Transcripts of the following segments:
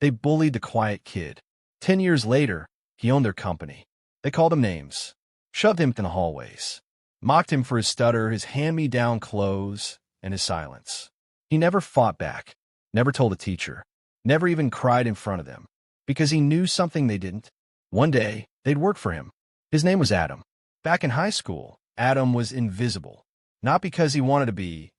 They bullied the quiet kid. 10 years later, he owned their company. They called him names, shoved him in the hallways, mocked him for his stutter, his hand-me-down clothes, and his silence. He never fought back, never told a teacher, never even cried in front of them, because he knew something they didn't. One day, they'd work for him. His name was Adam. Back in high school, Adam was invisible, not because he wanted to be,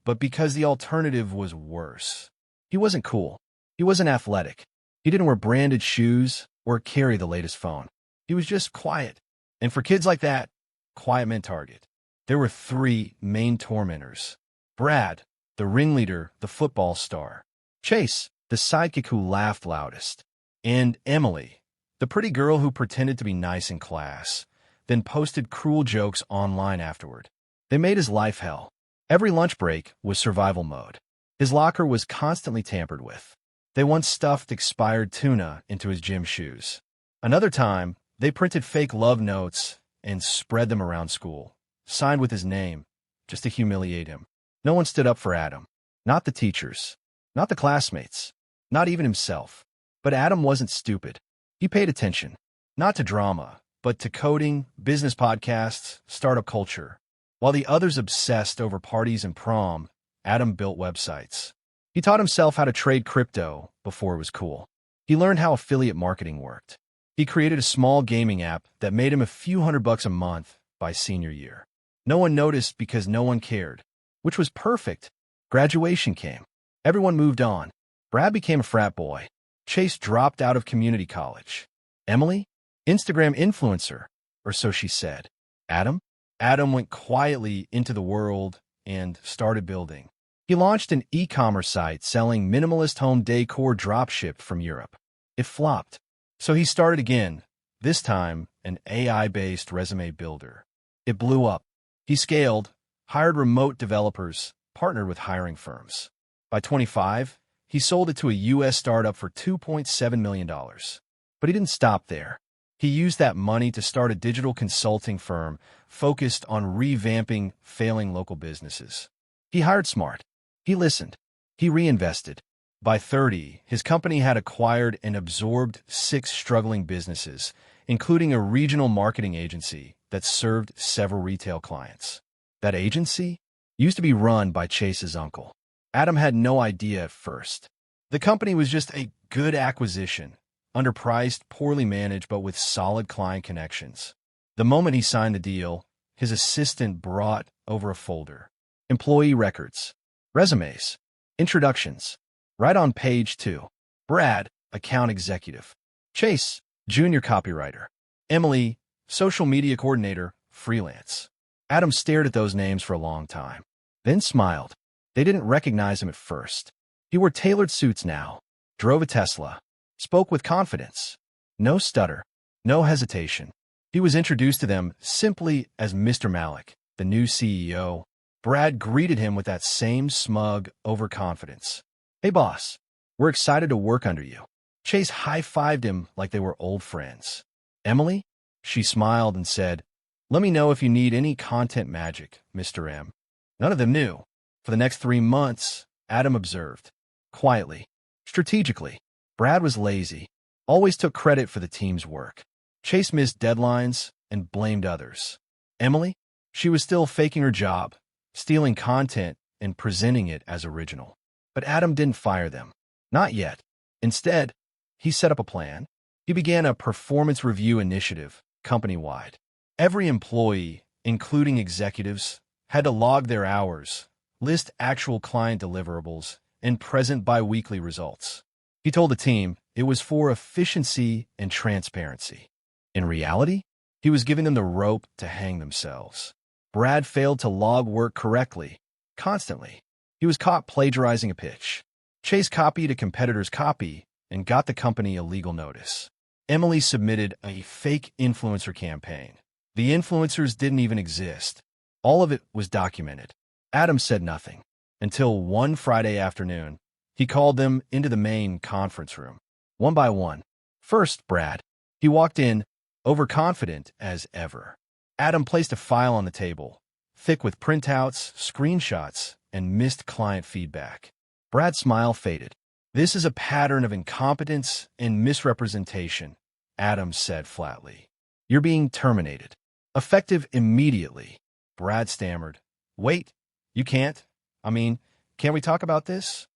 but because the alternative was worse. He wasn't cool. He wasn't athletic. He didn't wear branded shoes or carry the latest phone. He was just quiet. And for kids like that, quiet meant target. There were three main tormentors. Brad, the ringleader, the football star. Chase, the sidekick who laughed loudest. And Emily, the pretty girl who pretended to be nice in class, then posted cruel jokes online afterward. They made his life hell. Every lunch break was survival mode. His locker was constantly tampered with. They once stuffed expired tuna into his gym shoes. Another time, they printed fake love notes and spread them around school, signed with his name, just to humiliate him. No one stood up for Adam. Not the teachers, not the classmates, not even himself. But Adam wasn't stupid. He paid attention, not to drama, but to coding, business podcasts, startup culture. While the others obsessed over parties and prom, Adam built websites. He taught himself how to trade crypto before it was cool. He learned how affiliate marketing worked. He created a small gaming app that made him a few $100 a month by senior year. No one noticed because no one cared, which was perfect. Graduation came. Everyone moved on. Brad became a frat boy. Chase dropped out of community college. Emily? Instagram influencer, or so she said. Adam? Adam went quietly into the world and started building. He launched an e-commerce site selling minimalist home decor dropshipped from Europe. It flopped. So he started again, this time an AI-based resume builder. It blew up. He scaled, hired remote developers, partnered with hiring firms. By 25, he sold it to a U.S. startup for $2.7 million. But he didn't stop there. He used that money to start a digital consulting firm focused on revamping failing local businesses. He hired smart. He listened. He reinvested. By 30, his company had acquired and absorbed 6 struggling businesses, including a regional marketing agency that served several retail clients. That agency used to be run by Chase's uncle. Adam had no idea at first. The company was just a good acquisition, underpriced, poorly managed, but with solid client connections. The moment he signed the deal, his assistant brought over a folder. Employee records, resumes, introductions. Right on page 2. Brad, account executive. Chase, junior copywriter. Emily, social media coordinator, freelance. Adam stared at those names for a long time, then smiled. They didn't recognize him at first. He wore tailored suits now, drove a Tesla, spoke with confidence. No stutter, no hesitation. He was introduced to them simply as Mr. Malik, the new CEO. Brad greeted him with that same smug overconfidence. Hey, boss, we're excited to work under you. Chase high-fived him like they were old friends. Emily? She smiled and said, "Let me know if you need any content magic, Mr. M." None of them knew. For the next 3 months, Adam observed. Quietly, strategically. Brad was lazy, always took credit for the team's work. Chase missed deadlines and blamed others. Emily? She was still faking her job, stealing content and presenting it as original. But Adam didn't fire them. Not yet. Instead, he set up a plan. He began a performance review initiative, company-wide. Every employee, including executives, had to log their hours, list actual client deliverables, and present bi-weekly results. He told the team it was for efficiency and transparency. In reality, he was giving them the rope to hang themselves. Brad failed to log work correctly, constantly. He was caught plagiarizing a pitch. Chase copied a competitor's copy and got the company a legal notice. Emily submitted a fake influencer campaign. The influencers didn't even exist. All of it was documented. Adam said nothing until one Friday afternoon. He called them into the main conference room, one by one. First, Brad. He walked in, overconfident as ever. Adam placed a file on the table, thick with printouts, screenshots, and missed client feedback. Brad's smile faded. This is a pattern of incompetence and misrepresentation, Adam said flatly. You're being terminated. Effective immediately. Brad stammered. Wait, you can't? Can't we talk about this?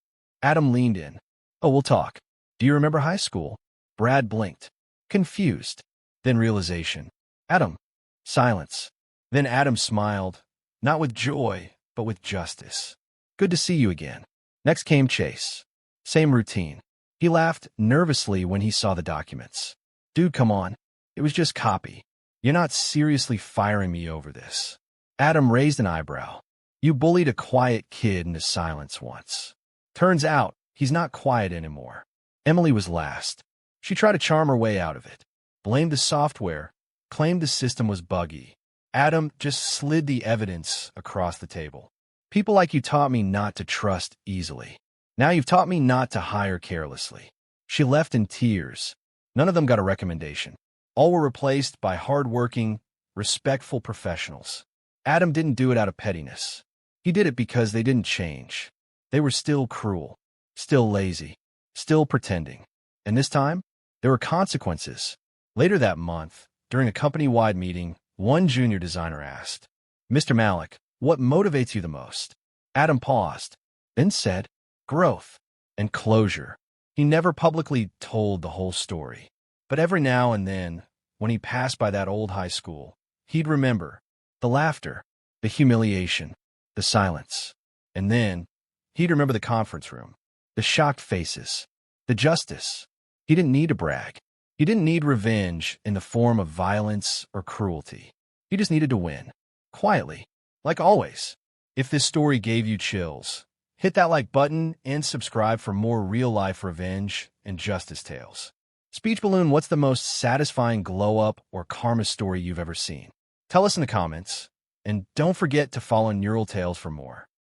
Adam leaned in. Oh, we'll talk. Do you remember high school? Brad blinked. Confused. Then realization. Adam. Silence. Then Adam smiled, not with joy, but with justice. Good to see you again. Next came Chase. Same routine. He laughed nervously when he saw the documents. Dude, come on. It was just copy. You're not seriously firing me over this. Adam raised an eyebrow. You bullied a quiet kid into silence once. Turns out, he's not quiet anymore. Emily was last. She tried to charm her way out of it. Blamed the software. Claimed the system was buggy. Adam just slid the evidence across the table. People like you taught me not to trust easily. Now you've taught me not to hire carelessly. She left in tears. None of them got a recommendation. All were replaced by hard-working, respectful professionals. Adam didn't do it out of pettiness. He did it because they didn't change. They were still cruel, still lazy, still pretending. And this time, there were consequences. Later that month, during a company-wide meeting, one junior designer asked, Mr. Malik, what motivates you the most? Adam paused, then said, growth and closure. He never publicly told the whole story. But every now and then, when he passed by that old high school, he'd remember the laughter, the humiliation, the silence. And then, he'd remember the conference room, the shocked faces, the justice. He didn't need to brag. He didn't need revenge in the form of violence or cruelty. He just needed to win. Quietly. Like always. If this story gave you chills, hit that like button and subscribe for more real-life revenge and justice tales. Speech Balloon, what's the most satisfying glow-up or karma story you've ever seen? Tell us in the comments, and don't forget to follow Neural Tales for more.